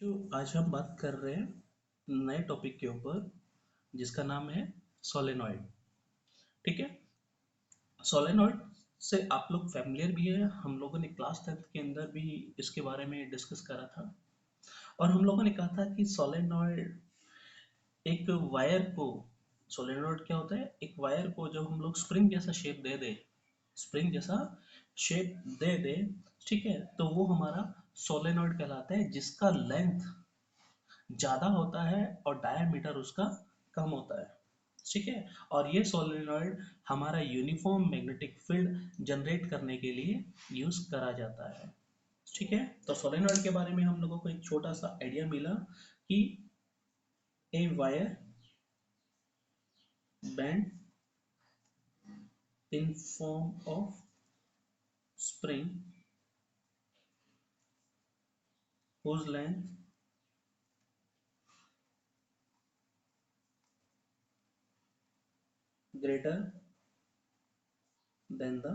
जो आज हम बात कर रहे हैं नए टॉपिक के ऊपर जिसका नाम है सोलेनॉइड। ठीक है। सोलेनॉइड से आप लोग फैमिलियर भी है। हम लोगों ने क्लास 10th के अंदर भी इसके बारे में डिस्कस करा था और हम लोगों ने कहा था कि सोलेनॉइड एक वायर को, सोलेनॉइड क्या होता है, एक वायर को जब हम लोग स्प्रिंग जैसा शेप दे दे, स्प्रिंग जैसा शेप दे दे, ठीक है, तो वो हमारा सोलेनॉइड कहलाता है, जिसका लेंथ ज़्यादा होता है और डायमीटर उसका कम होता है। ठीक है। और ये सोलेनॉइड हमारा यूनिफॉर्म मैग्नेटिक फील्ड जनरेट करने के लिए यूज करा जाता है। ठीक है। तो सोलेनॉइड के बारे में हम लोगों को एक छोटा सा आइडिया मिला कि a wire band in form of spring whose length greater than the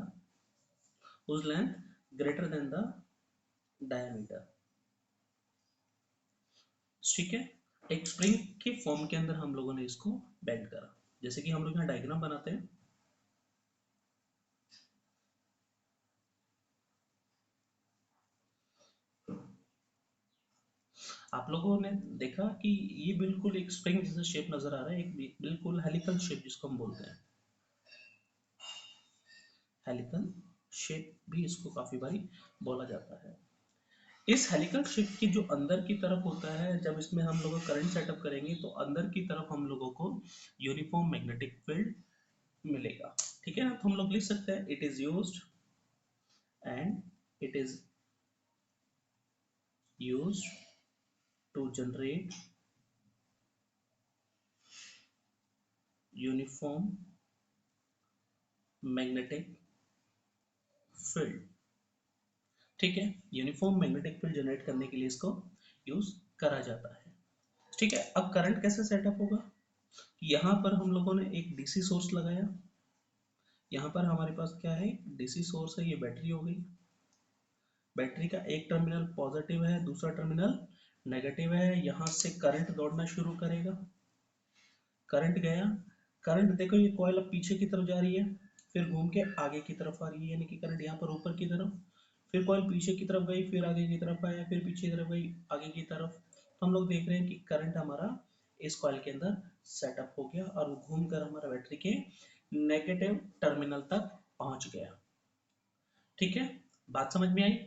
whose length greater than the diameter। ठीक है। एक स्प्रिंग के फॉर्म के अंदर हम लोगों ने इसको बेंड करा, जैसे कि हम लोग यहाँ डायग्राम बनाते हैं। आप लोगों ने देखा कि ये बिल्कुल एक स्प्रिंग जैसा शेप नजर आ रहा है, एक बिल्कुल हेलिकल शेप जिसको हम बोलते हैं। हेलिकल शेप भी इसको काफी बारी बोला जाता है। इस हेलिकल शेप की जो अंदर की तरफ होता है, जब इसमें हम लोग करंट सेटअप करेंगे तो अंदर की तरफ हम लोगों को यूनिफॉर्म मैग्नेटिक फील्ड मिलेगा। ठीक है ना। तो हम लोग लिख सकते हैं it is used and it is used to generate uniform magnetic field. ठीक है। यूनिफॉर्म मैग्नेटिक फील्ड जनरेट करने के लिए इसको यूज करा जाता है। ठीक है। अब करंट कैसे सेटअप होगा। यहाँ पर हम लोगों ने एक डीसी सोर्स लगाया। यहाँ पर हमारे पास क्या है, डीसी सोर्स है, ये बैटरी हो गई। बैटरी का एक टर्मिनल पॉजिटिव है, दूसरा टर्मिनल नेगेटिव है। यहाँ से करंट दौड़ना शुरू करेगा। करंट गया। करंट देखो, ये कॉइल अब पीछे की तरफ जा रही है, फिर घूम के आगे की तरफ आ रही है, यानी कि करंट यहाँ पर ऊपर की तरफ, फिर कॉइल पीछे की तरफ गई, फिर आगे की तरफ आया, फिर पीछे की तरफ गई, आगे की तरफ। तो हम लोग देख रहे हैं कि करंट हमारा इस कॉइल के अंदर सेटअप हो गया और घूम कर हमारा बैटरी के नेगेटिव टर्मिनल तक पहुंच गया। ठीक है। बात समझ में आई।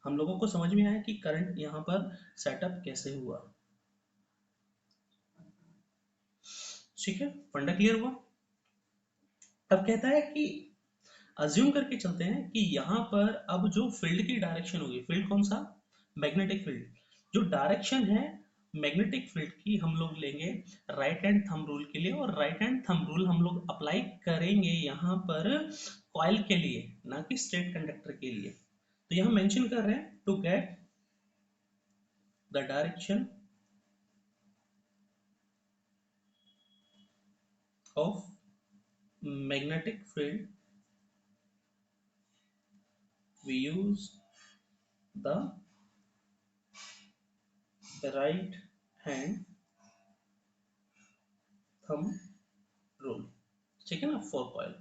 हम लोगों को समझ में आया कि करंट यहाँ पर सेटअप कैसे हुआ। ठीक है। फंडा क्लियर हुआ। अब कहता है कि अज्यूम करके चलते हैं कि यहाँ पर अब जो फील्ड की डायरेक्शन होगी, फील्ड कौन सा, मैग्नेटिक फील्ड, जो डायरेक्शन है मैग्नेटिक फील्ड की, हम लोग लेंगे राइट हैंड थंब रूल के लिए, और राइट हैंड थंब रूल हम लोग अप्लाई करेंगे यहाँ पर कॉइल के लिए, ना कि स्ट्रेट कंडक्टर के लिए। तो यहाँ मेंशन कर रहे हैं to get the direction of magnetic field we use the right hand thumb rule। ठीक है ना, फॉर कॉइल,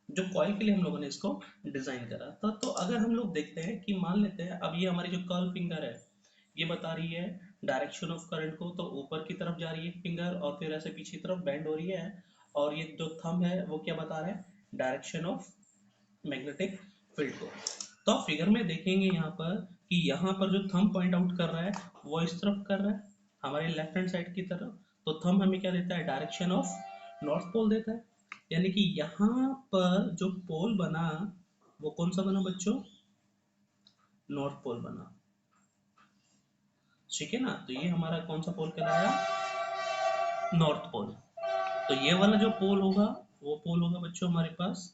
जो कॉइल के लिए हम लोगों ने इसको डिजाइन करा था। तो अगर हम लोग देखते हैं कि मान लेते हैं अब ये हमारी जो कर्ल फिंगर है, ये बता रही है डायरेक्शन ऑफ करंट को, तो ऊपर की तरफ जा रही है फिंगर और फिर ऐसे पीछे की तरफ बेंड हो रही है। और ये जो थंब है वो क्या बता रहा है, डायरेक्शन ऑफ मैग्नेटिक फील्ड को। तो आप फिगर में देखेंगे यहाँ पर कि यहाँ पर जो थंब पॉइंट आउट कर रहा है वो इस तरफ कर रहा है, हमारे लेफ्ट हैंड साइड की तरफ। तो थंब हमें क्या देता है, डायरेक्शन ऑफ नॉर्थ पोल देता है। यानी कि यहाँ पर जो पोल बना वो कौन सा बना बच्चों, नॉर्थ पोल बना। ठीक है ना। तो ये हमारा कौन सा पोल कहलाया, नॉर्थ पोल। तो ये वाला जो पोल होगा वो पोल होगा बच्चों हमारे पास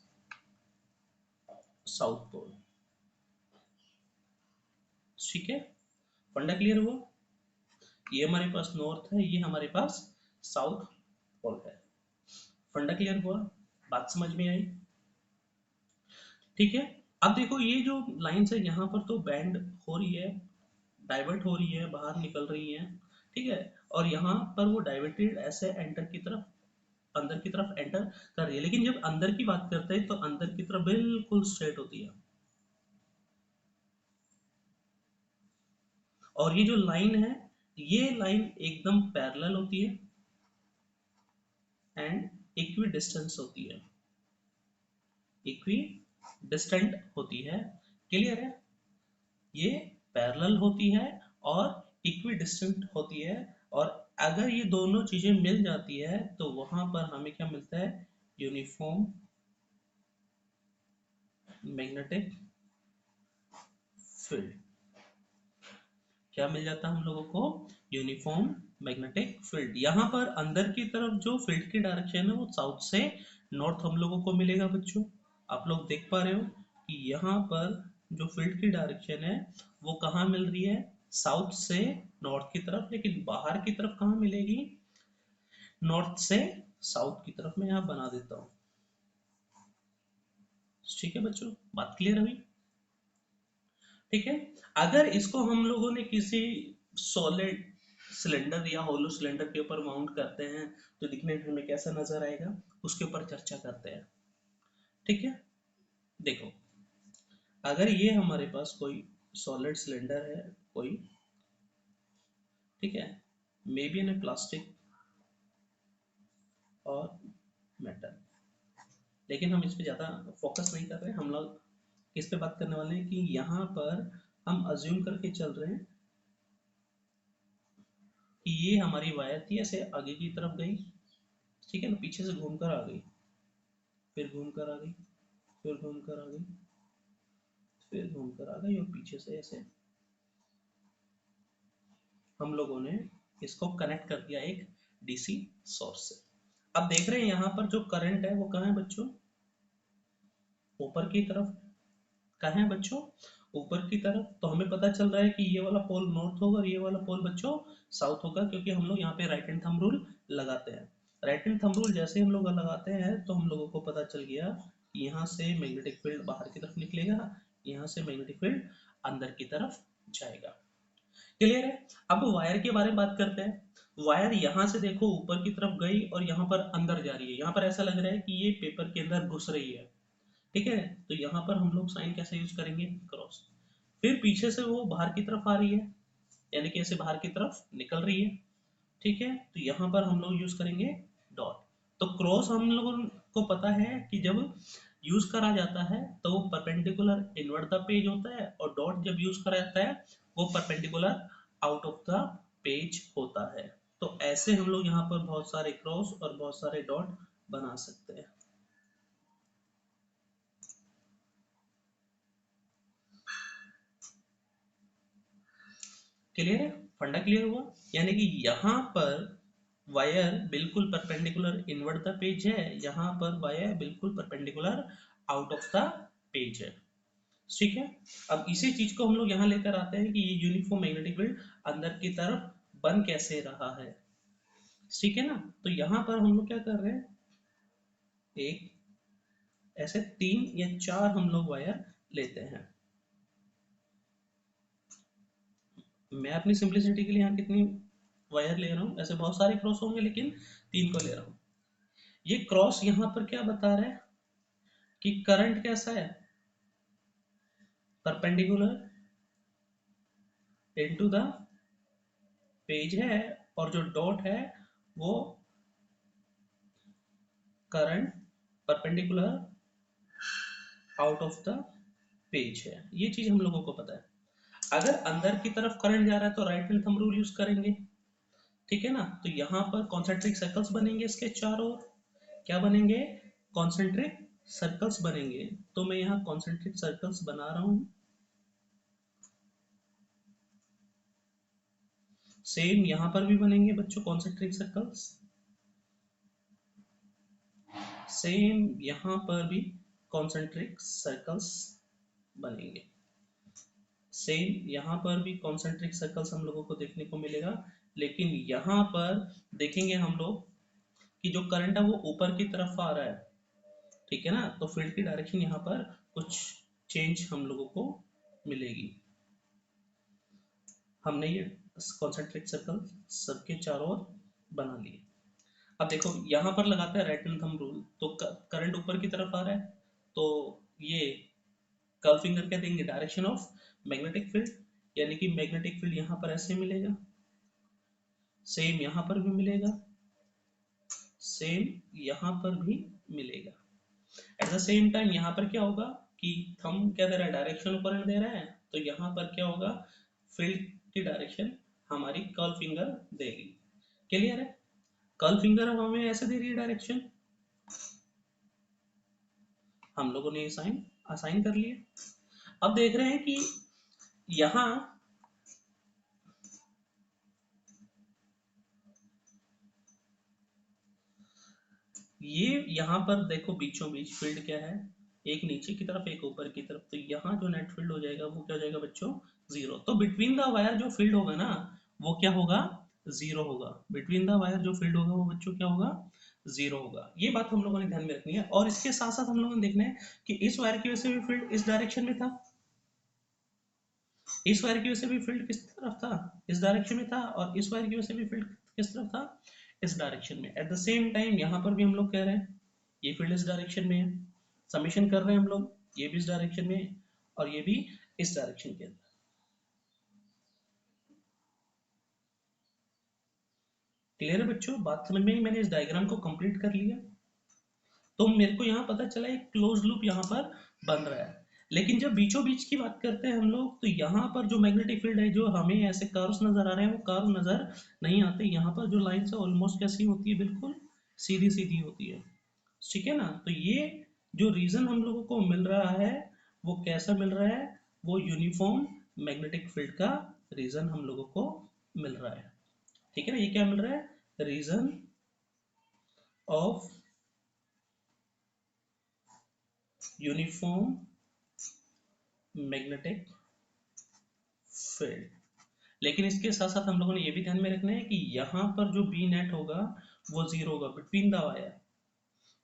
साउथ पोल। ठीक है। फंडा क्लियर हुआ। ये हमारे पास नॉर्थ है, ये हमारे पास साउथ पोल है। फंडा क्लियर हुआ। बात समझ में आई। ठीक है। अब देखो ये जो लाइंस है यहाँ पर तो बैंड हो रही है, डाइवर्ट हो रही है, बाहर निकल रही है, ठीक है। और यहाँ पर वो डाइवर्टेड ऐसे एंटर की तरफ, अंदर की तरफ एंटर कर रही है, लेकिन जब अंदर की बात करते हैं तो अंदर की तरफ बिल्कुल स्ट्रेट होती है। और ये जो लाइन है, ये लाइन एकदम पैरेलल होती है एंड इक्वी डिस्टेंस होती है, इक्वी डिस्टेंट होती है। क्लियर है? ये पैरेलल होती है और इक्वी डिस्टेंट होती है। और अगर ये दोनों चीजें मिल जाती है तो वहां पर हमें क्या मिलता है? Uniform magnetic field. क्या मिल जाता है हम लोगों को? Uniform magnetic field. यहाँ पर अंदर की तरफ जो फील्ड की डायरेक्शन है वो साउथ से नॉर्थ हम लोगों को मिलेगा बच्चों। आप लोग देख पा रहे हो कि यहाँ पर जो फील्ड की डायरेक्शन है वो कहाँ मिल रही है? साउथ से नॉर्थ की तरफ। लेकिन बाहर की तरफ कहाँ मिलेगी? नॉर्थ से साउथ की तरफ। मैं यहाँ बना देता हूँ। ठीक है बच्चों, बात क्लियर हुई? ठीक है। अगर इसको हम लोगों ने किसी सॉलिड सिलेंडर या होलो सिलेंडर के ऊपर माउंट करते हैं तो दिखने में हमें कैसा नजर आएगा, उसके ऊपर चर्चा करते हैं। ठीक है, देखो, अगर ये हमारे पास कोई सॉलिड सिलेंडर है कोई, ठीक है, मे बी इन प्लास्टिक और मेटल, लेकिन हम इस पे ज़्यादा फोकस नहीं कर रहे। हम लोग किस पे बात करने वाले हैं कि यहाँ पर हम अज्यूम करके चल रहे हैं कि ये हमारी वायर थी, ऐसे आगे की तरफ गई, ठीक है ना, पीछे से घूमकर आ गई, फिर घूमकर आ गई, फिर घूमकर आ गई, फिर घूमकर आ गई, और पीछे से ऐसे हम लोगों ने इसको कनेक्ट कर दिया एक डीसी सोर्स से। अब देख रहे हैं यहाँ पर जो करंट है वो कहाँ है बच्चों? ऊपर की तरफ। कहाँ है बच्चों? ऊपर की तरफ। तो हमें पता चल रहा है कि ये वाला पोल नॉर्थ होगा और ये वाला पोल बच्चों साउथ होगा, क्योंकि हम लोग यहाँ पे राइट हैंड थंब रूल लगाते हैं। राइट हैंड थंब रूल जैसे हम लोग लगाते हैं तो हम लोगों को पता चल गया कि यहाँ से मैग्नेटिक फील्ड बाहर की तरफ निकलेगा, यहाँ से मैग्नेटिक फील्ड अंदर की तरफ जाएगा। क्लियर है? अब वायर के बारे में बात करते हैं। वायर यहाँ से देखो ऊपर की तरफ गई और यहाँ पर अंदर जा रही है। यहाँ पर ऐसा लग रहा है कि ये पेपर के अंदर घुस रही है, ठीक है। तो यहाँ पर हम लोग साइन कैसे यूज करेंगे? क्रॉस। फिर पीछे से वो बाहर की तरफ आ रही है, यानी कि ऐसे बाहर की तरफ निकल रही है, ठीक है। तो यहाँ पर हम लोग यूज करेंगे डॉट। तो क्रॉस हम लोगों को पता है कि जब यूज करा जाता है तो वो परपेंडिकुलर इनवर्ट द पेज होता है, और डॉट जब यूज करा जाता है वो perpendicular out of the page होता है। तो ऐसे हम लोग यहाँ पर बहुत सारे क्रॉस और बहुत सारे डॉट बना सकते हैं। क्लियर है? फंडा क्लियर हुआ? यानी कि यहाँ पर वायर बिल्कुल परपेंडिकुलर इनवर्ट द पेज है, यहाँ पर वायर बिल्कुल perpendicular out of the page है, ठीक है। अब इसी चीज को हम लोग यहाँ लेकर आते हैं कि ये यूनिफॉर्म मैग्नेटिक फील्ड अंदर की तरफ बन कैसे रहा है, ठीक है ना। तो यहाँ पर हम लोग क्या कर रहे हैं, एक ऐसे 3 या 4 हम लोग वायर लेते हैं। मैं अपनी सिंप्लिसिटी के लिए यहाँ कितनी वायर ले रहा हूँ? ऐसे बहुत सारे क्रॉस होंगे लेकिन 3 को ले रहा हूँ। ये क्रॉस यहाँ पर क्या बता रहा है कि करंट कैसा है? परपेंडिकुलर इनटू द पेज है, और जो डॉट है वो current perpendicular out of the page है। ये चीज हम लोगों को पता है। अगर अंदर की तरफ करंट जा रहा है तो right hand thumb rule use करेंगे, ठीक है ना। तो यहाँ पर कॉन्सेंट्रिक सर्कल्स बनेंगे, इसके चारों क्या बनेंगे? कॉन्सेंट्रिक सर्कल्स बनेंगे। तो मैं यहाँ कॉन्सेंट्रिक सर्कल्स बना रहा हूँ। सेम यहाँ पर भी बनेंगे बच्चों कॉन्सेंट्रिक सर्कल्स, सेम यहाँ पर भी कॉन्सेंट्रिक सर्कल्स बनेंगे, सेम यहाँ पर भी कॉन्सेंट्रिक सर्कल्स हम लोगों को देखने को मिलेगा। लेकिन यहाँ पर देखेंगे हम लोग कि जो करंट है वो ऊपर की तरफ आ रहा है, ठीक है ना। तो फील्ड की डायरेक्शन यहाँ पर कुछ चेंज हम लोगों को मिलेगी। हमने ये कॉन्सेंट्रिक सर्कल सबके चारों ओर बना लिए। अब देखो यहाँ पर लगाते हैं राइट हैंड थंब रूल, तो करंट ऊपर की तरफ आ रहा है, तो ये कर्व फिंगर कह देंगे डायरेक्शन ऑफ मैग्नेटिक फील्ड, यानी कि मैग्नेटिक फील्ड यहाँ पर ऐसे मिलेगा, सेम यहाँ पर भी मिलेगा, सेम यहाँ पर भी मिलेगा। एट द सेम टाइम यहाँ पर क्या होगा कि थंब क्या दे रहा है, डायरेक्शन ऊपर दे रहा है, तो यहाँ पर क्या होगा, फील्ड की डायरेक्शन हमारी कर्ल फिंगर देगी। क्लियर है? कर्ल फिंगर अब हमें ऐसे दे रही है डायरेक्शन, हम लोगों ने साइन असाइन कर लिया। अब देख रहे हैं कि यहाँ ये यहाँ पर देखो बीचों बीच फील्ड क्या है, एक नीचे की तरफ एक ऊपर की तरफ, तो यहाँ जो नेट फील्ड हो जाएगा वो क्या हो जाएगा बच्चों, जीरो। तो बिटवीन द वायर जो फील्ड होगा ना वो क्या होगा, जीरो होगा। बिटवीन द वायर जो फील्ड होगा वो बच्चों क्या होगा, जीरो होगा। ये बात हम लोगों ने ध्यान में रखनी है। और इसके साथ साथ हम लोगों ने देखना है कि इस वायर की वजह से भी फील्ड इस डायरेक्शन में था, इस वायर की वजह से भी फील्ड किस तरफ था, इस डायरेक्शन में था, और इस वायर की वजह से भी फील्ड किस तरफ था, इस डायरेक्शन में। एट द सेम टाइम यहाँ पर भी हम लोग कह रहे हैं ये फील्ड इस डायरेक्शन में है, समीशन कर रहे हैं हम लोग, ये भी इस डायरेक्शन में है और ये भी इस डायरेक्शन के अंदर। क्लियर है बच्चों? बात समझ में आई? मैंने इस डायग्राम को कंप्लीट कर लिया, तो मेरे को यहाँ पता चला एक क्लोज लूप यहाँ पर बन रहा है। लेकिन जब बीचों बीच की बात करते हैं हम लोग, तो यहाँ पर जो मैग्नेटिक फील्ड है, जो हमें ऐसे कर्व्स नजर आ रहे हैं वो कर्व नजर नहीं आते। यहाँ पर जो लाइंस है ऑलमोस्ट कैसी होती है, बिल्कुल सीधी सीधी होती है। ठीक है ना? तो ये जो रीजन हम लोगों को मिल रहा है वो कैसा मिल रहा है, वो यूनिफॉर्म मैग्नेटिक फील्ड का रीजन हम लोगों को मिल रहा है। ठीक है ना? ये क्या मिल रहा है, region of uniform magnetic field. लेकिन इसके साथ साथ हम लोगों ने ये भी ध्यान में रखना है कि यहाँ पर जो बी नेट होगा वो जीरो होगा बिटवीन द वायर,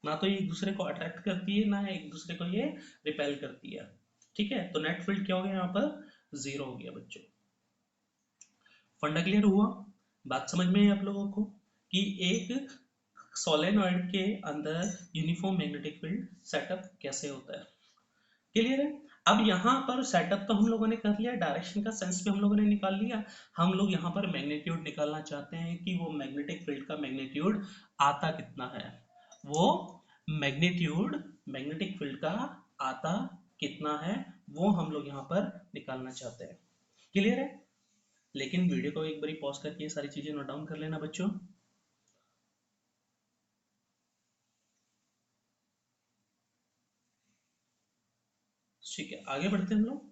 ना तो ये एक दूसरे को अट्रैक्ट करती है ना एक दूसरे को ये रिपेल करती है। ठीक है? तो नेट फील्ड क्या हो गया यहाँ पर, जीरो हो गया बच्चों। फंडा क्लियर हुआ? बात समझ में है आप लोगों को कि एक सोलेनॉइड के अंदर यूनिफॉर्म मैग्नेटिक फील्ड सेटअप कैसे होता है? क्लियर है? अब यहाँ पर सेटअप तो हम लोगों ने कर लिया, डायरेक्शन का सेंस भी हम लोगों ने निकाल लिया। हम लोग यहाँ पर मैग्नीट्यूड निकालना चाहते हैं कि वो मैग्नेटिक फील्ड का मैग्नीट्यूड आता कितना है, वो मैग्नीट्यूड मैग्नेटिक फील्ड का आता कितना है वो हम लोग यहाँ पर निकालना चाहते हैं। क्लियर है? लेकिन वीडियो को एक बारी पॉज करके ये सारी चीजें नोट डाउन कर लेना बच्चों। ठीक है, आगे बढ़ते हैं हम लोग।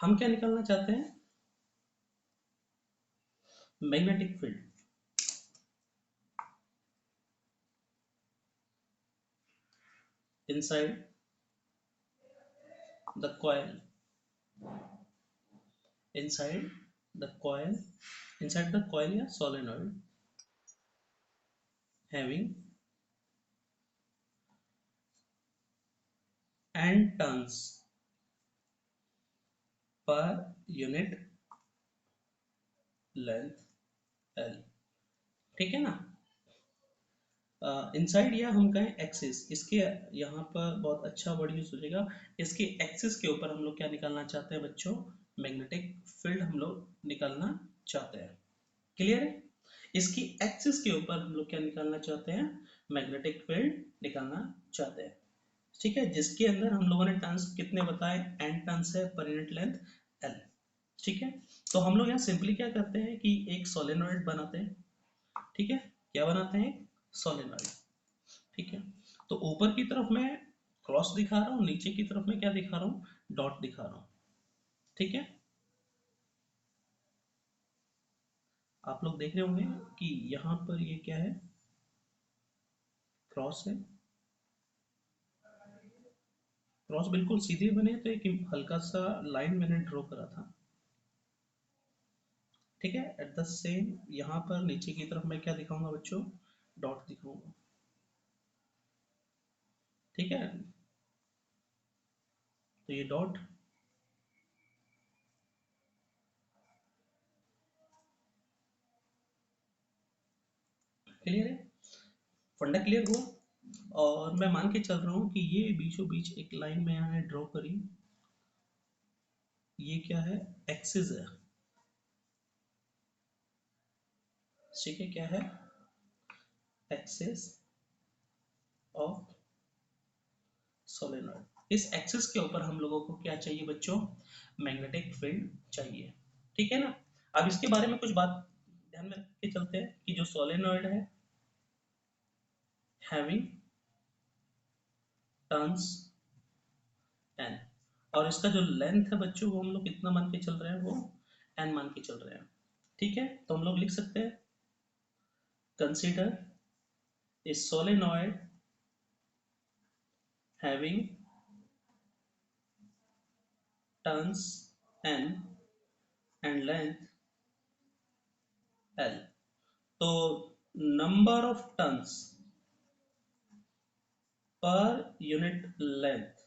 हम क्या निकालना चाहते हैं, magnetic field inside the coil, inside the coil, inside the coil या solenoid having n turns per unit length L। ठीक है ना? इनसाइड या हम कहें एक्सिस, इसके यहाँ पर बहुत अच्छा वर्ड यूज हो जाएगा, इसके एक्सिस के ऊपर हम लोग क्या निकालना चाहते हैं बच्चों, मैग्नेटिक फील्ड हम लोग निकालना चाहते हैं। क्लियर है? इसकी एक्सिस के ऊपर हम लोग क्या निकालना चाहते हैं, मैग्नेटिक फील्ड निकालना चाहते हैं। ठीक है? जिसके अंदर हम लोगों ने टर्न्स कितने बताए, n टर्न्स है पर यूनिट लेंथ L। ठीक है? तो हम लोग यहाँ सिंपली क्या करते हैं कि एक सोलेनॉइड बनाते हैं। ठीक है? क्या बनाते हैं, सोलेनॉइड। ठीक है? तो ऊपर की तरफ मैं क्रॉस दिखा रहा हूँ, नीचे की तरफ मैं क्या दिखा रहा हूँ, डॉट दिखा रहा हूँ। ठीक है? आप लोग देख रहे होंगे कि यहाँ पर ये क्या है, क्रॉस है। क्रॉस बिल्कुल सीधे बने तो एक हल्का सा लाइन मैंने ड्रॉ करा था। ठीक है? एट द सेम यहाँ पर नीचे की तरफ मैं क्या दिखाऊंगा बच्चों, डॉट दिखाऊंगा। ठीक है, तो ये डॉट, क्लियर है, फंडा क्लियर हुआ। और मैं मान के चल रहा हूँ कि ये बीचों बीच एक लाइन में यहाँ ड्रॉ करी, ये क्या है, एक्सिस है, ठीक है, क्या है, एक्सिस ऑफ सोलेनॉइड। इस एक्सिस के ऊपर हम लोगों को क्या चाहिए बच्चों, मैग्नेटिक फील्ड चाहिए, ठीक है ना। अब इसके बारे में कुछ बात ध्यान में रख के चलते हैं कि जो सोलेनॉइड है हैविंग टर्न्स एन, और इसका जो लेंथ है बच्चों वो हम लोग कितना मान के चल रहे हैं, वो एन मान के चल रहे हैं, ठीक है। तो हम लोग लिख सकते हैं consider a solenoid having turns N and length L. तो number of turns per unit length,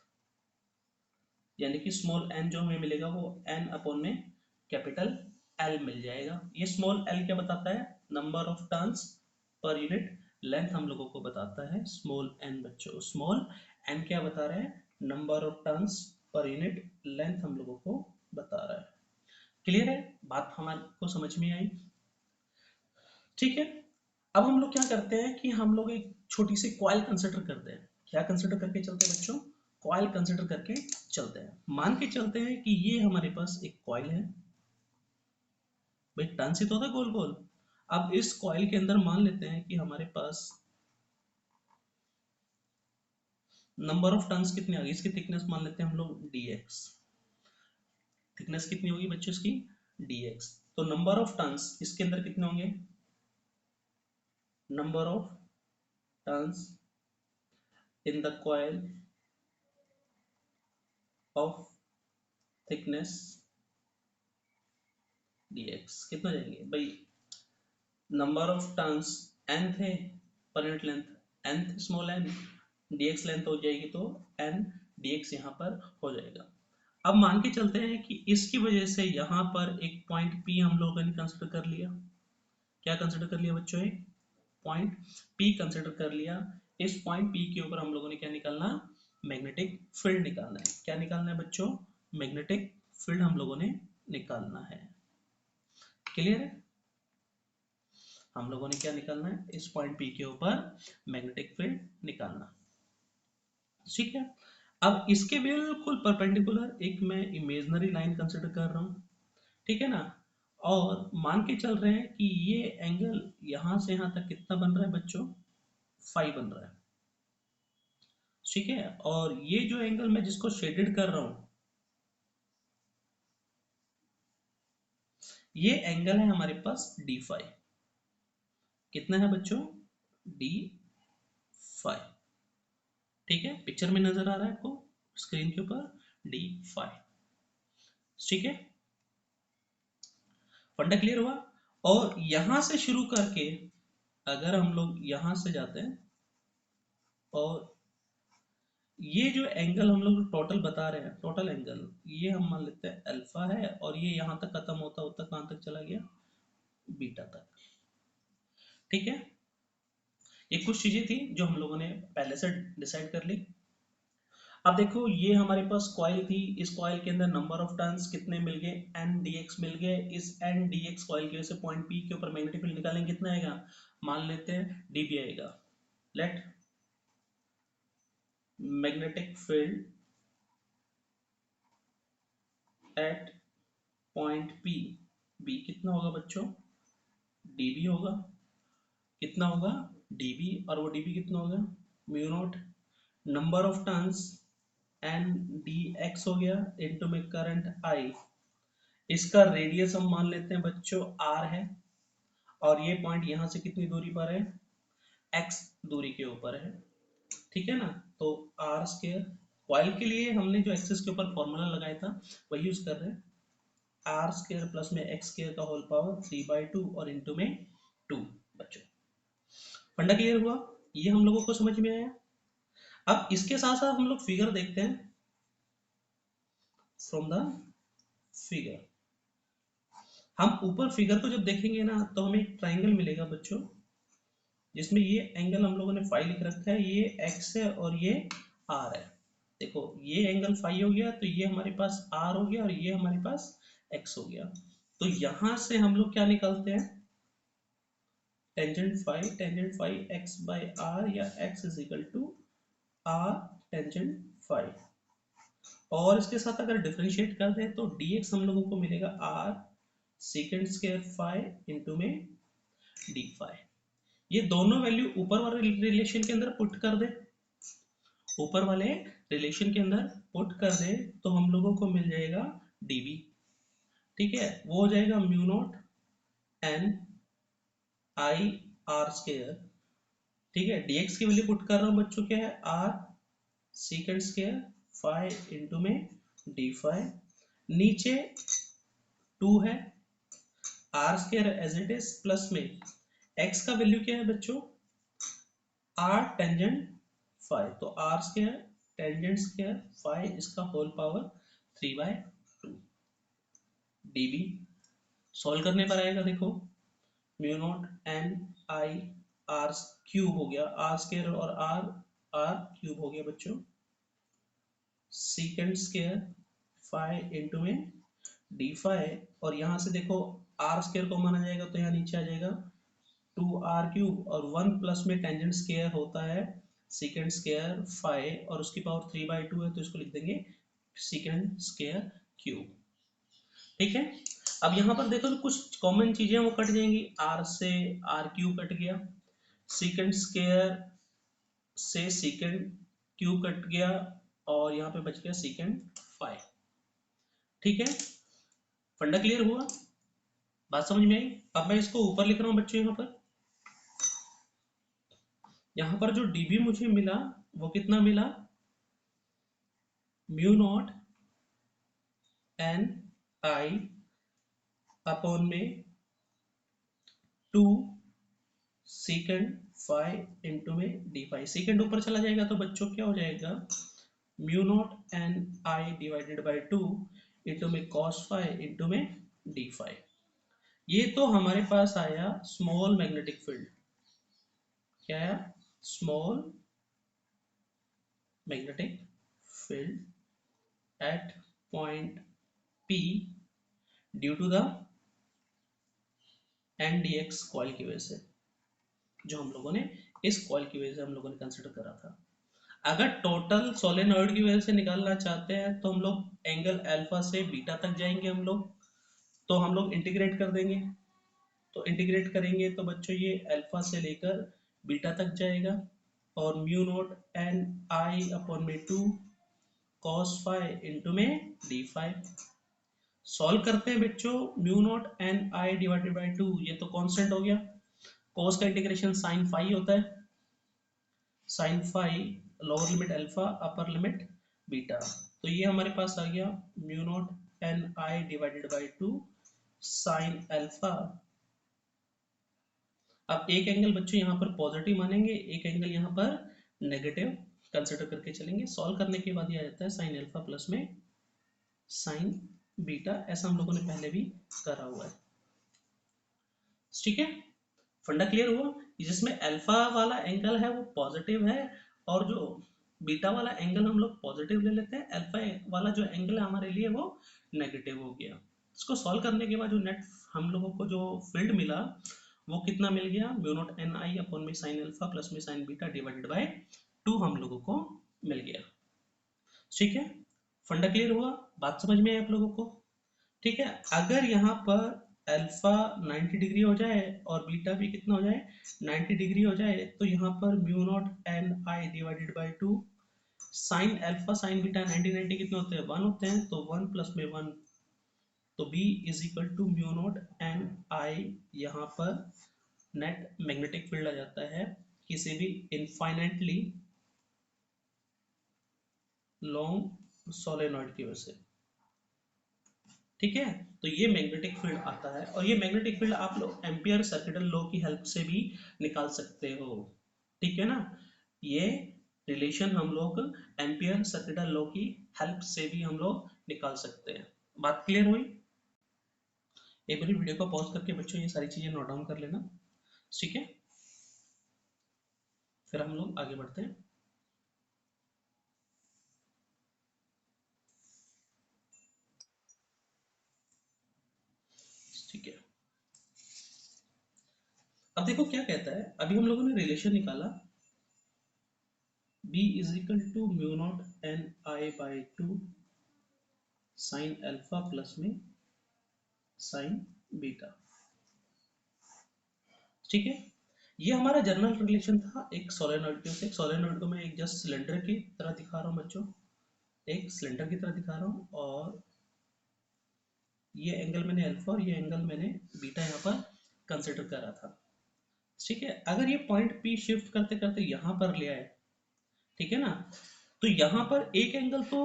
यानी कि स्मॉल एन जो हमें मिलेगा वो एन अपॉन में कैपिटल एल मिल जाएगा। ये स्मॉल एल क्या बताता है, number of turns per unit length हम लोगों को बताता है स्मॉल एन बच्चों। स्मॉल एन क्या बता रहा है, number of turns per unit length हम लोगों को बता रहा है। क्लियर है, बात हमारे को समझ में आई, ठीक है। अब हम लोग क्या करते हैं कि हम लोग एक छोटी सी कॉइल कंसिडर करते हैं। क्या कंसिडर करके चलते हैं बच्चों, कॉइल कंसिडर करके चलते हैं। मान के चलते हैं कि ये हमारे पास एक कॉइल है, भाई टर्न से तो होता है गोल गोल। अब इस कॉइल के अंदर मान लेते हैं कि हमारे पास नंबर ऑफ टर्न्स कितने आ गए, इसकी थिकनेस मान लेते हैं हम लोग dx, थिकनेस कितनी होगी बच्चों इसकी, dx। तो नंबर ऑफ टर्न्स इसके अंदर कितने होंगे, number of turns in the coil of thickness dx कितना हो जाएंगे भाई, नंबर ऑफ टर्न्स n थे पर unit length, n small n, dx length हो जाएगी तो n dx यहाँ पर हो जाएगा। अब मान के चलते हैं कि इसकी वजह से यहाँ पर एक पॉइंट P हम लोगों ने कंसिडर कर लिया। क्या कंसिडर कर लिया बच्चों, एक पॉइंट P कंसिडर कर लिया। इस पॉइंट P के ऊपर हम लोगों ने क्या निकालना, मैग्नेटिक फील्ड निकालना है। क्या निकालना है बच्चों, मैग्नेटिक फील्ड हम लोगों ने निकालना है। क्लियर है, हम लोगों ने क्या निकालना है, इस पॉइंट P के ऊपर मैग्नेटिक फील्ड निकालना, ठीक है। अब इसके बिल्कुल परपेंडिकुलर एक मैं इमेजिनरी लाइन कंसिडर कर रहा हूँ, ठीक है ना। और मान के चल रहे हैं कि ये एंगल यहां से यहां तक कितना बन रहा है बच्चों, फाइव बन रहा है, ठीक है। और ये जो एंगल मैं जिसको शेडेड कर रहा हूं, ये एंगल है हमारे पास d5, कितना है बच्चों, d5, ठीक है। पिक्चर में नजर आ रहा है आपको स्क्रीन के ऊपर d5, ठीक है। फंडा क्लियर हुआ। और यहां से शुरू करके अगर हम लोग यहां से जाते हैं, और ये जो एंगल हम लोग टोटल बता रहे हैं, टोटल एंगल ये हम मान लेते हैं अल्फा है, और ये यहां तक खत्म होता होता कहां तक चला गया, बीटा तक, ठीक है। ये कुछ चीजें थी जो हम लोगों ने पहले से डिसाइड कर ली। अब देखो ये हमारे पास कॉइल थी, इस कॉइल के अंदर नंबर ऑफ टर्न्स कितने मिल गए, एन dx मिल गए। इस एन dx कॉइल की वजह से पॉइंट P के ऊपर मैग्नेटिक फील्ड निकालेंगे, कितना आएगा, मान लेते हैं dB आएगा। Let magnetic field at point P, B कितना होगा बच्चों, dB होगा, कितना होगा dB, और वो dB कितना होगा, mu naught number of turns n dx हो गया इनटू में करंट I। इसका रेडियस हम मान लेते हैं बच्चों r है, और ये पॉइंट यहां से कितनी दूरी पर है, x दूरी के ऊपर है, ठीक है ना। तो आर स्केयर, कॉइल के लिए हमने जो एक्सिस के ऊपर फॉर्मूला लगाया था वही यूज कर रहे हैं, आर स्केयर प्लस में एक्स स्केयर का होल पावर 3/2 और इंटू में 2 बच्चों। फंडा क्लियर हुआ, ये हम लोगों को समझ में आया। अब इसके साथ साथ हम लोग फिगर देखते हैं। फ्रॉम द फिगर, हम ऊपर फिगर को जब देखेंगे ना तो हमें एक ट्राइंगल मिलेगा बच्चों, जिसमें ये एंगल हम लोगों ने फाई लिख रखा है, ये एक्स है और ये आर है। देखो ये एंगल फाई हो गया तो ये हमारे पास आर हो गया और ये हमारे पास एक्स हो गया। तो यहां से हम लोग क्या निकालते हैं, tangent phi x by r, या x is equal to r tangent phi. और इसके साथ अगर डिफरेंशिएट कर दें तो dx हम लोगों को मिलेगा r sec square phi into में डी फाई। ये दोनों वैल्यू ऊपर वाले रिलेशन के अंदर पुट कर दे, ऊपर वाले रिलेशन के अंदर पुट कर दे तो हम लोगों को मिल जाएगा dv। ठीक है, वो हो जाएगा mu naught N I are square. ठीक है, dx की वैल्यू पुट कर रहा हूँ बच्चों, क्या है r sec square phi into में डी फाई, नीचे 2 है, r square as it is, plus में x का वैल्यू क्या है बच्चों, आर टेंजेंट फाई, तो r square tangent square phi इसका होल पावर 3/2 dB। सॉल्व करने पर आएगा देखो, mu naught N I r cube हो गया, आर स्क्वायर और आर आर क्यूब हो गया बच्चों, सेकेंड स्क्वायर फाई इंटू में डी फाई, और यहाँ से देखो आर स्क्वायर को माना जाएगा तो यहाँ नीचे आ जाएगा 2r क्यूब, और 1 प्लस में टेंजेंट स्क्वायर होता है सेकेंड स्क्वायर फाई और उसकी पावर 3/2 है तो इसको लिख देंगे सेकेंड स्क्वायर क्यूब। ठीक है, अब यहाँ पर देखो तो कुछ कॉमन चीजें वो कट जाएंगी, r से r क्यूब कट गया, सेकेंड स्क्वायर से सेकेंड क्यूब कट गया, और यहाँ पे बच गया सेकेंड फाई। ठीक है, फंडा क्लियर हुआ, बात समझ में आई। अब मैं इसको ऊपर लिख रहा हूँ बच्चों, यहाँ पर जो dB मुझे मिला वो कितना मिला, म्यू नॉट एन आई अपॉन में 2 सेकेंड फाई इंटू में डी फाई। सेकेंड ऊपर चला जाएगा तो बच्चों क्या हो जाएगा, mu naught N I divided by 2 into में कॉस फाई इंटू में डी फाई। ये तो हमारे पास आया स्मॉल मैग्नेटिक फील्ड, क्या आया, small magnetic field at point P due to the n d x coil की वजह से, जो हम लोगों ने इस कॉइल की वजह से हम लोगों ने कंसिडर करा था। अगर टोटल सोलेनॉइड की वजह से निकालना चाहते हैं तो हम लोग एंगल अल्फा से बीटा तक जाएंगे हम लोग, तो हम लोग इंटीग्रेट कर देंगे, तो इंटीग्रेट करेंगे तो बच्चों ये अल्फा से लेकर बीटा तक जाएगा, और म्यू नोट एन आई अपॉन में 2 कॉस फाई इंटू में डी फाई। सॉल्व करते हैं बच्चों, mu naught N I divided by 2, ये तो कांस्टेंट हो गया, cos का इंटीग्रेशन साइन फाई होता है, sine phi lower limit alpha upper limit beta, तो ये हमारे पास आ गया mu naught N I divided by 2 sine alpha. अब एक एंगल बच्चों यहाँ पर पॉजिटिव मानेंगे, एक एंगल यहाँ पर नेगेटिव कंसिडर करके चलेंगे। सॉल्व करने के बाद ये आ जाता है साइन अल्फा प्लस में साइन बीटा, ऐसा हम लोगों ने पहले भी करा हुआ है। ठीक है, फंडा क्लियर हुआ, जिसमें अल्फा वाला एंगल है वो पॉजिटिव है, और जो बीटा वाला एंगल हम लोग पॉजिटिव ले लेते हैं, अल्फा वाला जो एंगल है हमारे लिए वो नेगेटिव हो गया। इसको सॉल्व करने के बाद जो नेट हम लोगों को जो फील्ड मिला वो कितना मिल गया, म्यू नॉट एन आई अपॉन में साइन अल्फा प्लस में साइन बीटा डिवाइडेड बाय 2 हम लोगों को मिल गया। ठीक है, फंडा क्लियर हुआ, बात समझ में आई आप लोगों को। ठीक है, अगर यहाँ पर अल्फा 90 डिग्री हो जाए और बीटा भी कितना हो जाए 90 डिग्री हो जाए, तो यहाँ पर mu naught N I divided by 2 sine alpha sign beta 90 कितने होते हैं 1 होते हैं, तो 1 प्लस में 1, तो B is equal to mu naught N I, यहाँ पर नेट मैग्नेटिक फील्ड आ जाता है किसी भी इनफाइनाइटली लॉन्ग सोलेनॉइड की वजह से। ठीक है, तो ये मैग्नेटिक फील्ड आता है, और ये मैग्नेटिक फील्ड आप लोग एम्पियर सर्किटल लॉ की हेल्प से भी निकाल सकते हो। ठीक है ना, ये रिलेशन हम लोग एम्पियर सर्किटल लॉ की हेल्प से भी हम लोग निकाल सकते हैं। बात क्लियर हुई? एक बार वीडियो को पॉज करके बच्चों ये सारी चीजें नोट डाउन कर लेना, ठीक है? फिर हम लोग आगे बढ़ते हैं। ठीक है, अब देखो क्या कहता है। अभी हम लोगों ने रिलेशन निकाला b is equal to mu naught N I by two sine alpha plus में साइन बीटा। ठीक है, ये हमारा जनरल रिलेशन था एक सोलेनॉइड के ऊपर। एक सोलेनॉइड को मैं एक जस्ट सिलेंडर की तरह दिखा रहा हूँ बच्चों, एक सिलेंडर की तरह दिखा रहा हूँ, और ये एंगल मैंने अल्फा और ये एंगल मैंने बीटा यहाँ पर कंसिडर करा था। ठीक है, अगर ये पॉइंट पी शिफ्ट करते करते यहाँ पर ले आए, ठीक है ना, तो यहाँ पर एक एंगल तो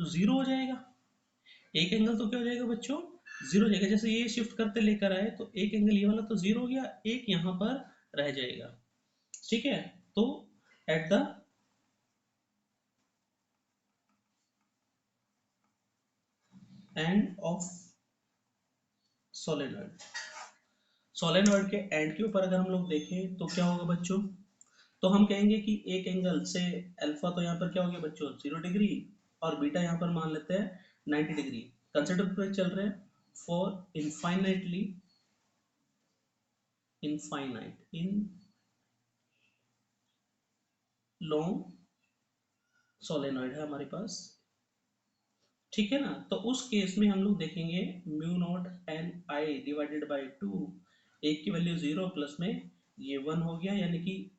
जीरो हो जाएगा। एक एंगल तो क्या हो जाएगा बच्चों? जीरो हो जाएगा। जैसे ये शिफ्ट करते लेकर आए तो एक एंगल ये वाला तो जीरो हो गया, एक यहाँ पर रह जाएगा। ठीक है, तो at the end of solenoid, solenoid के एंड के ऊपर अगर हम लोग देखें तो क्या होगा बच्चों? तो हम कहेंगे कि एक एंगल से अल्फा तो यहाँ पर क्या हो गया बच्चों? 0 डिग्री, और बीटा यहाँ पर मान लेते हैं 90 डिग्री। कंसिडर पे चल रहे हैं for infinitely infinite in long solenoid है हमारे पास। ठीक है ना, तो उस केस में हम लोग देखेंगे mu naught N I divided by to, एक की वैल्यू 0 प्लस में ये 1 हो गया, यानी कि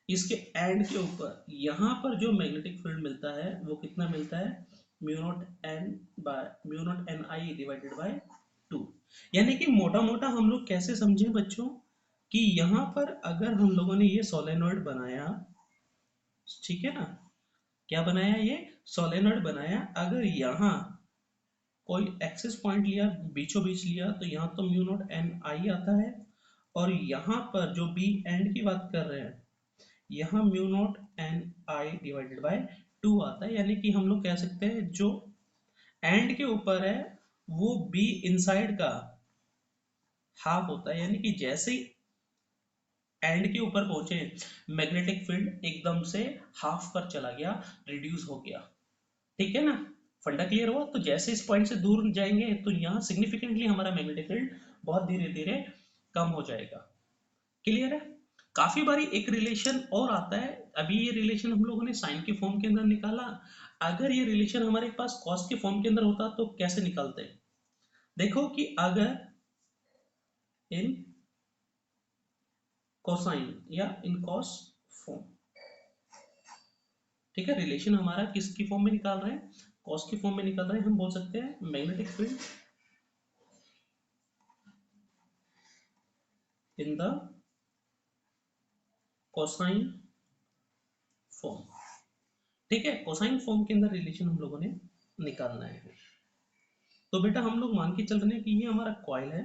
इसके एंड के ऊपर यहाँ पर जो मैग्नेटिक फील्ड मिलता है वो कितना मिलता है? Mu naught N I divided by to. यानी कि मोटा मोटा हम लोग कैसे समझे बच्चों कि यहाँ पर अगर हम लोगों ने ये सोलेनॉइड बनाया, ठीक है ना, क्या बनाया? ये सोलेनॉइड बनाया। अगर यहाँ कोई एक्सिस पॉइंट लिया, बीचों बीच लिया, तो यहाँ तो म्यू नॉट एन आई आता है, और यहाँ पर जो बी एंड की बात कर रहे हैं यहाँ mu naught N I divided by two आता है। यानी कि हम लोग कह सकते हैं जो एंड के ऊपर है वो बी इनसाइड का हाफ होता है। यानी कि जैसे ही एंड के ऊपर पहुंचे मैग्नेटिक फील्ड एकदम से हाफ पर चला गया, रिड्यूस हो गया। ठीक है ना, फंडा क्लियर हुआ? तो जैसे इस पॉइंट से दूर जाएंगे तो यहाँ सिग्निफिकेंटली हमारा मैग्नेटिक फील्ड बहुत धीरे धीरे कम हो जाएगा। क्लियर है? काफी बारी एक रिलेशन और आता है। अभी ये रिलेशन हम लोगों ने साइन के फॉर्म के अंदर निकाला। अगर ये रिलेशन हमारे पास कॉस के फॉर्म के अंदर होता तो कैसे निकालते हैं? देखो कि अगर इन कोसाइन या इन कॉस फॉर्म, ठीक है, रिलेशन हमारा किसकी फॉर्म में निकाल रहे हैं? कॉस की फॉर्म में निकाल रहे हैं। हम बोल सकते हैं magnetic field in the cosine form. ठीक है, कोसाइन फॉर्म के अंदर रिलेशन हम लोगों ने निकालना है। तो बेटा हम लोग मान के चल रहे हैं कि ये हमारा कॉइल है,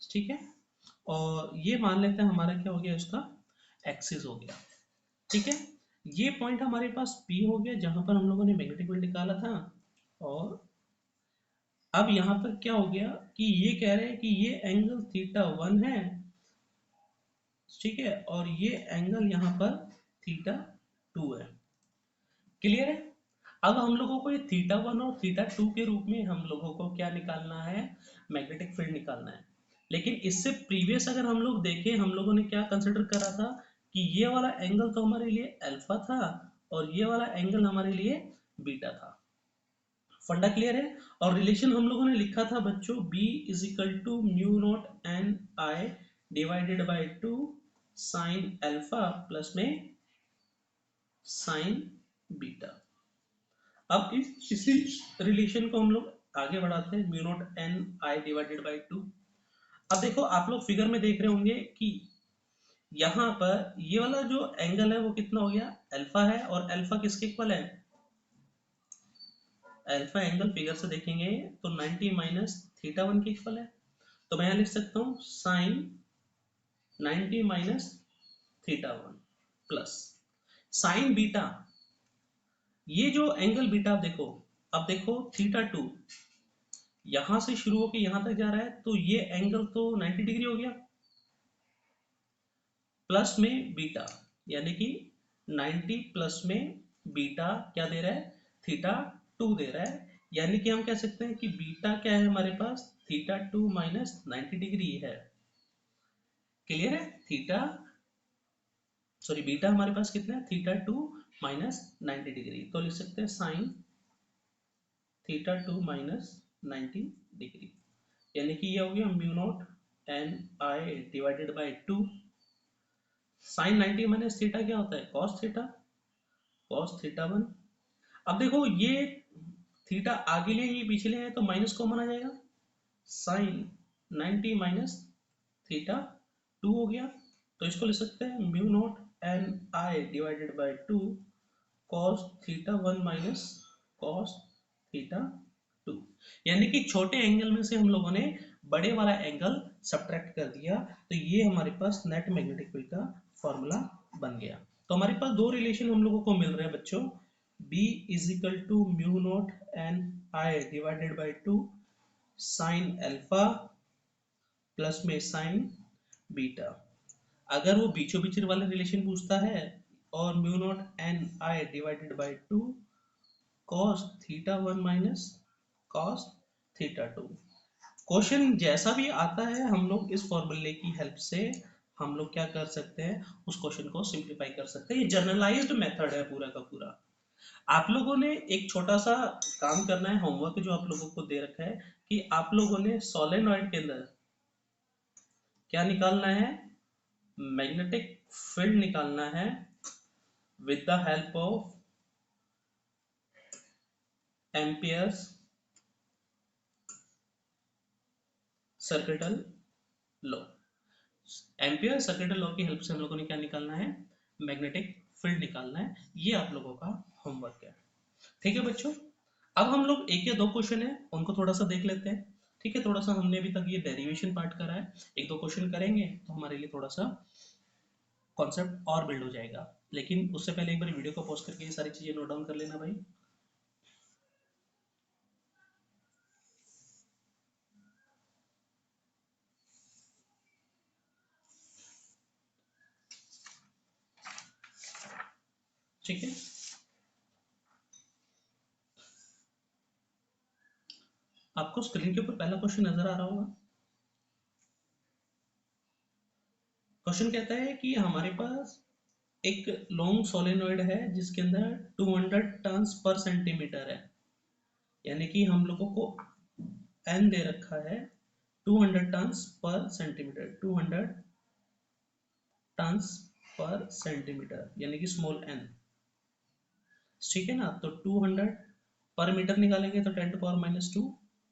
ठीक है, और ये मान लेते हैं हमारा क्या हो गया, इसका एक्सिस हो गया। ठीक है, ये पॉइंट हमारे पास P हो गया जहां पर हम लोगों ने मैग्नेटिक फील्ड निकाला था। और अब यहाँ पर क्या हो गया कि ये कह रहे हैं कि ये एंगल थीटा 1 है, ठीक है, और ये एंगल यहाँ पर थीटा 2 है। क्लियर है? अब हम लोगों को ये थीटा 1 और थीटा 2 के रूप में हम लोगों को क्या निकालना है? मैग्नेटिक फील्ड निकालना है। लेकिन इससे प्रीवियस अगर हम लोग देखें, हम लोगों ने क्या कंसिडर करा था कि ये वाला एंगल तो हमारे लिए अल्फा था और ये वाला एंगल हमारे लिए बीटा था। फंडा क्लियर है? और रिलेशन हम लोगों ने लिखा था बच्चों b is equal to mu naught N I divided by two sine alpha plus में साइन बीटा। अब इसी रिलेशन को हम लोग आगे बढ़ाते हैं, mu naught N I divided by two. अब देखो आप लोग फिगर में देख रहे होंगे कि यहाँ पर ये वाला जो एंगल है वो कितना हो गया? अल्फा है, और अल्फा किसके इक्वल है? अल्फा एंगल फिगर से देखेंगे तो 90 माइनस थीटा 1 के इक्वल है। तो मैं यहाँ लिख सकता हूँ sine 90 minus theta 1 plus sine beta, ये जो एंगल बीटा आप देखो, अब देखो थीटा टू यहां से शुरू होकर यहां तक जा रहा है, तो ये एंगल तो 90 डिग्री हो गया, प्लस में बीटा, यानी कि 90 प्लस में बीटा क्या दे रहा है, थीटा टू दे रहा है। यानी कि हम कह सकते हैं कि बीटा क्या है हमारे पास, थीटा टू माइनस 90 डिग्री है। क्लियर है, थीटा सॉरी बीटा हमारे पास कितना है, थीटा टू माइनस 90 डिग्री, तो लिख सकते हैं sine theta two minus 90 degree, यानी कि ये हो गया mu naught N I divided by two. Sine 90 minus theta क्या होता है, cos theta, cos theta one. अब देखो ये थीटा आगे ले ये पीछे ले आए तो माइनस कॉमन आ जाएगा, साइन 90 माइनस थीटा टू हो गया, तो इसको लिख सकते हैं mu naught N I divided by two cos theta one minus cos theta to. यानी कि छोटे एंगल में से हम लोगों ने बड़े वाला एंगल सब्ट्रैक्ट कर दिया, तो ये हमारे पास नेट मैग्नेटिक फील्ड का फॉर्मूला बन गया। तो हमारे पास दो रिलेशन हम लोगों को मिल रहे हैं बच्चों, B is equal to mu naught N I divided by two sine alpha plus में साइन बीटा। अगर वो बीचों बीच वाला रिलेशन पूछता है, और mu naught N I divided by two cos theta one minus cos theta two, question जैसा भी आता है हम लोग इस फॉर्मूले की हेल्प से हम लोग क्या कर सकते हैं, उस क्वेश्चन को सिंप्लीफाई कर सकते हैं। ये जनरलाइज्ड मेथड है पूरा का पूरा। आप लोगों ने एक छोटा सा काम करना है, होमवर्क जो आप लोगों को दे रखा है, कि आप लोगों ने सोलेनॉइड के अंदर क्या निकालना है, मैग्नेटिक फील्ड निकालना है with the help of amperes circuital law. Ampere circuital law की हेल्प से हम लोगों ने क्या निकालना है, मैग्नेटिक फील्ड निकालना है। ये आप लोगों का होमवर्क है, ठीक है बच्चों। अब हम लोग एक या दो क्वेश्चन है उनको थोड़ा सा देख लेते हैं, ठीक है। थोड़ा सा हमने अभी तक ये डेरिवेशन पार्ट करा है, एक दो क्वेश्चन करेंगे तो हमारे लिए थोड़ा सा कॉन्सेप्ट और बिल्ड हो जाएगा। लेकिन उससे पहले एक बार वीडियो को पॉज करके ये सारी चीजें नोट डाउन कर लेना भाई। ठीक है, आपको स्क्रीन के ऊपर पहला क्वेश्चन नजर आ रहा होगा। क्वेश्चन कहता है कि हमारे पास एक लॉन्ग सोलेनोइड है जिसके अंदर 200 टर्न्स पर सेंटीमीटर है, यानी कि हम लोगों को एन दे रखा है 200 turns per centimetre, 200 turns per centimetre, यानी कि स्मॉल एन, ठीक है ना। तो 200 पर मीटर निकालेंगे तो 10 टू पावर माइनस 2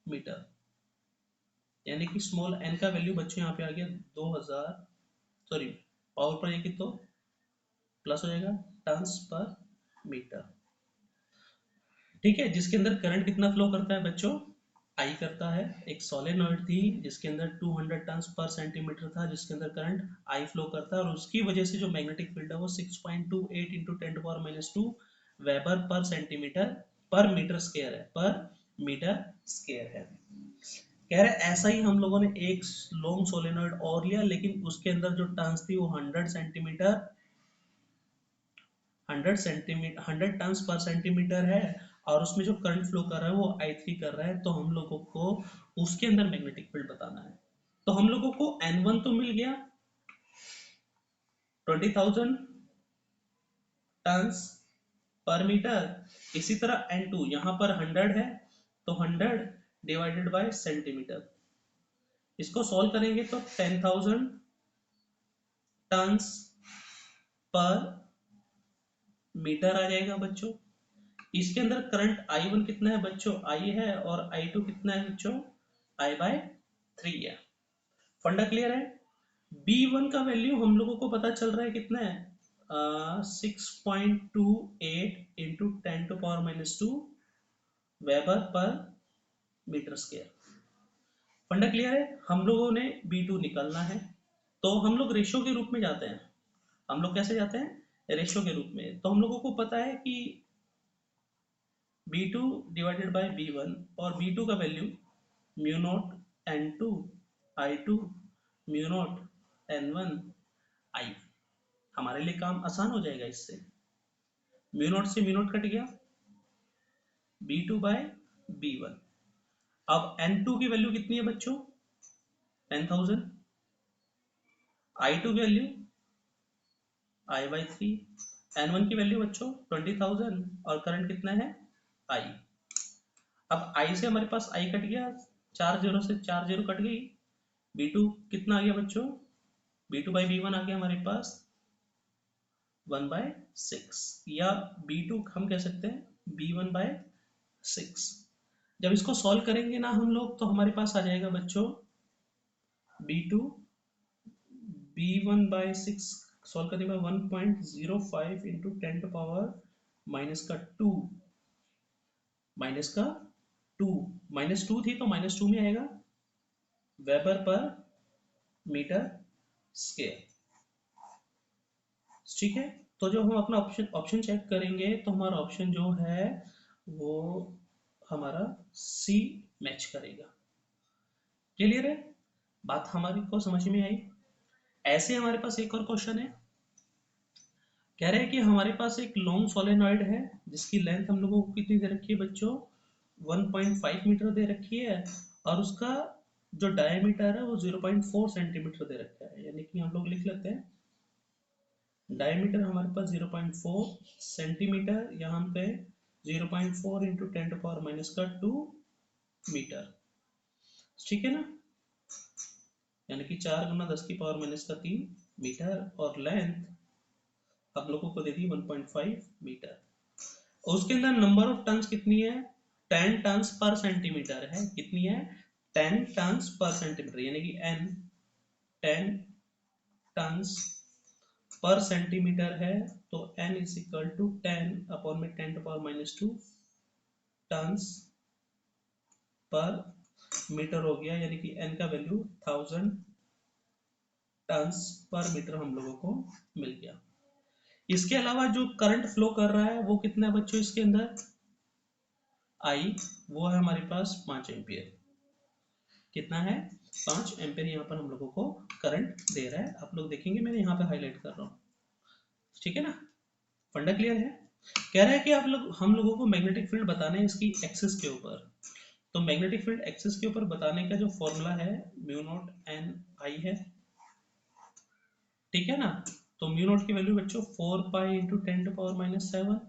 मीटर, यानी कि स्मॉल एन का वैल्यू बच्चों यहाँ पे आ गया 2000, सॉरी पावर पर ये तो प्लस हो जाएगा टर्न्स पर मीटर, ठीक है। जिसके अंदर करंट कितना फ्लो करता है बच्चों, आई करता है। एक सोलेनॉइड थी जिसके अंदर 200 टर्न्स पर सेंटीमीटर था, जिसके अंदर करंट आई फ्लो करता है, और उसकी वजह से जो मैग्नेटिक फील्ड है वो 6.28 into 10 to power minus 2 weber per metre square है, पर मीटर स्क्वायर है। कह रहे ऐसा ही हम लोगों ने एक लॉन्ग सोलेनॉइड और लिया, लेकिन उसके अंदर जो टर्न्स थी वो 100 सेंटीमीटर 100 टर्न्स पर सेंटीमीटर है, और उसमें जो करंट फ्लो कर रहा है वो I3 कर रहा है। तो हम लोगों को उसके अंदर मैग्नेटिक फील्ड बताना है। तो हम लोगों को N1 तो मिल गया 20,000 टर्न्स पर मीटर, इसी तरह N2 यहाँ पर 100 है, तो 100 डिवाइडेड बाय सेंटीमीटर, इसको सॉल्व करेंगे तो 10,000 टर्न्स पर मीटर आ जाएगा बच्चों। इसके अंदर करंट I1 कितना है बच्चों, I है, और I2 कितना है बच्चों, I/3 है। फंडा क्लियर है। B1 का वैल्यू हम लोगों को पता चल रहा है कितना है, 6.28 into 10 to power minus 2 weber per metre square. फंडा क्लियर है। हम लोगों ने B2 निकालना है, तो हम लोग रेशियो के रूप में जाते हैं। हम लोग कैसे जाते हैं, रेशियो के रूप में। तो हम लोगों को पता है कि B2 डिवाइडेड बाय B1, और B2 का value mu naught N2 I2 mu naught N1 I। हमारे लिए काम आसान हो जाएगा इससे। म्यू नॉट से म्यू नॉट कट गया, B2 बाय B1। अब N2 की वैल्यू कितनी है बच्चों? 10,000। I2 की वैल्यू I/3। N1 की वैल्यू बच्चों 20,000, और करंट कितना है? I। अब I से हमारे पास I कट गया, 4 जीरो से 4 जीरो कट गई। B2 कितना आ गया बच्चों? B2 बाई B1 आ गया हमारे पास 1/6, या B2 हम कह सकते हैं B1/6। जब इसको सॉल्व करेंगे ना हम लोग, तो हमारे पास आ जाएगा बच्चों B2 B1/6 सॉल्व करने में 1.05 इंटू 10 टू पावर -2, -2 -2 थी तो -2 में आएगा वेबर पर मीटर स्क्वायर। ठीक है, तो जो हम अपना ऑप्शन चेक करेंगे, तो हमारा ऑप्शन जो है वो हमारा सी मैच करेगा। क्लियर है? बात हमारी को समझ में आई? ऐसे हमारे पास एक और क्वेश्चन है। कह रहे हैं कि हमारे पास एक लॉन्ग सोलेनॉइड है जिसकी लेंथ हम लोगों को कितनी दे रखी है बच्चों? 1.5 मीटर दे रखी है, और उसका जो डायमीटर है वो 0.4 सेंटीमीटर दे रखा है। यानी कि हम लोग लिख लेते हैं डायमीटर हमारे पास 0.4 सेंटीमीटर, यहाँ पे 0.4 इंटू 10 टू पावर -2 मीटर। ठीक है ना? यानी कि 4 गुना 10 की पावर -3 मीटर, और लेंथ आप लोगों को दे दी 1.5 मीटर। और उसके अंदर नंबर ऑफ टन्स कितनी है? 10 टन्स पर सेंटीमीटर है। कितनी है? 10 टन्स पर सेंटीमीटर, यानी कि n 10 टन्स पर सेंटीमीटर है, तो n is equal to 10 upon में 10 to power -2 turns per metre हो गया, यानी कि n का वैल्यू 1000 टन्स पर मीटर हम लोगों को मिल गया। इसके अलावा जो करंट फ्लो कर रहा है वो कितना है बच्चों इसके अंदर? I, वो है हमारे पास 5 एम्पियर। कितना है? 5 एम्पियर यहाँ पर हम लोगों को करंट दे रहा है। आप लोग देखेंगे मैंने यहाँ पे हाईलाइट कर रहा हूँ। ठीक है ना? फंडा क्लियर है? कह रहा है कि आप लोग हम लोगों को मैग्नेटिक फील्ड बताना है इसकी एक्सिस के ऊपर। तो मैग्नेटिक फील्ड एक्सिस के ऊपर बताने का जो फॉर्मूला है म्यू नॉट एन आई है। ठीक है ना? तो म्यू नॉट की वैल्यू बच्चों 4 pi into 10 to power -7,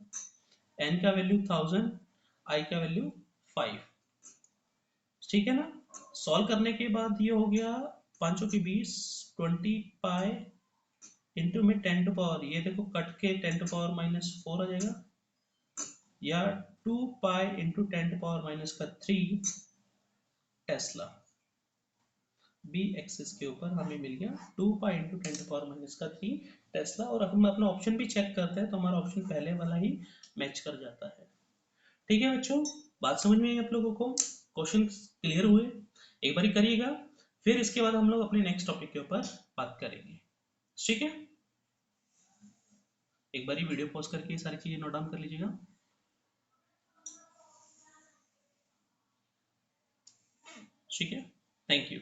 n का वैल्यू 1000, आई का वैल्यू 5। ठीक है ना? सॉल्व करने के बाद ये हो गया 5 की 20, 20 पाई इंटू में 10 टू पावर, ये देखो कट के 10 टू पावर -4 आ जाएगा, या 2 pi into 10 to power -3 tesla. B axis के ऊपर हमें मिल गया 2 pi into 10 to power -3 tesla. और हम अपना ऑप्शन भी चेक करते हैं तो हमारा ऑप्शन पहले वाला ही मैच कर जाता है। ठीक है बच्चों, बात समझ में आई आप लोगों को? क्वेश्चन क्लियर हुए? एक बार करिएगा, फिर इसके बाद हम लोग अपने नेक्स्ट टॉपिक के ऊपर बात करेंगे। ठीक है, एक बार वीडियो पॉज करके ये सारी चीजें नोट डाउन कर लीजिएगा। ठीक है, थैंक यू।